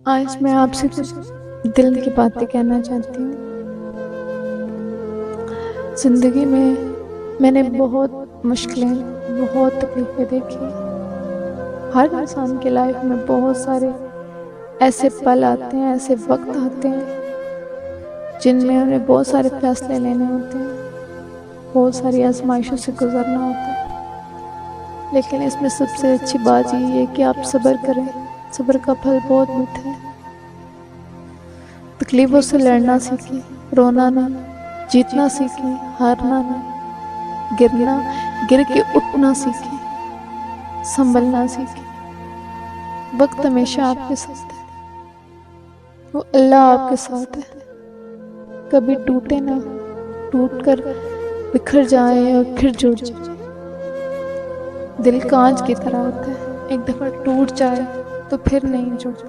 आज मैं आपसे कुछ दिल की बातें कहना चाहती हूँ। ज़िंदगी में मैंने बहुत मुश्किलें, बहुत तकलीफ़ें देखी। हर इंसान की लाइफ में बहुत सारे ऐसे पल आते हैं, ऐसे वक़्त आते हैं, जिनमें उन्हें बहुत सारे फ़ैसले लेने होते हैं, बहुत सारी आज़माइशों से गुज़रना होता है। लेकिन इसमें सबसे अच्छी बात यही है कि आप सब्र करें, सब्र का फल बहुत मीठा है। तकलीफ़ों से लड़ना सीखें, रोना नहीं, जीतना सीखें, हारना नहीं, गिरना गिर के उठना सीखें, संभलना सीखें। वक़्त हमेशा आपके साथ है, वो अल्लाह आपके साथ है। कभी टूटे ना, टूट कर बिखर जाए और फिर जुड़ जाए। दिल काँच की तरह होता है, एक दफ़ा टूट जाए तो फिर नहीं जुड़ता।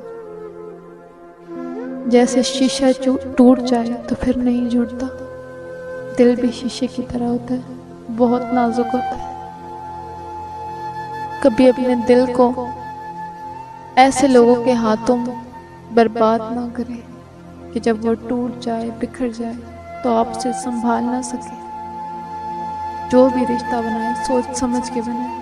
जैसे शीशा टूट जाए तो फिर नहीं जुड़ता। दिल भी शीशे की तरह होता है, बहुत नाज़ुक होता है। कभी अपने दिल को ऐसे लोगों के हाथों बर्बाद ना करें कि जब वो टूट जाए, बिखर जाए तो आप उसे संभाल ना सकें। जो भी रिश्ता बनाए सोच समझ के बनाए,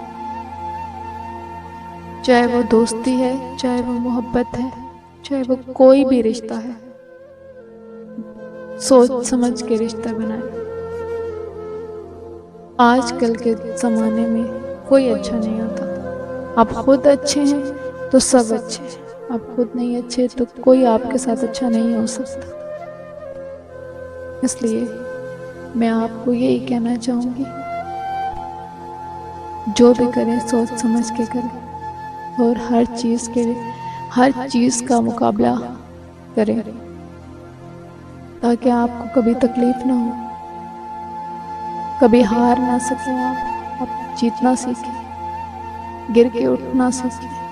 चाहे वो दोस्ती है, चाहे वो मोहब्बत है, चाहे वो कोई भी रिश्ता है, सोच समझ के रिश्ता बनाए। आजकल के ज़माने में कोई अच्छा नहीं होता। आप खुद अच्छे हैं तो सब अच्छे हैं, आप खुद नहीं अच्छे तो कोई आपके साथ अच्छा नहीं हो सकता। इसलिए मैं आपको यही कहना चाहूँगी, जो भी करें सोच समझ के करें और हर चीज़ का मुकाबला करें, ताकि आपको कभी तकलीफ़ ना हो, कभी हार ना सकें आप जीतना सीखें, गिर के उठना सीखें।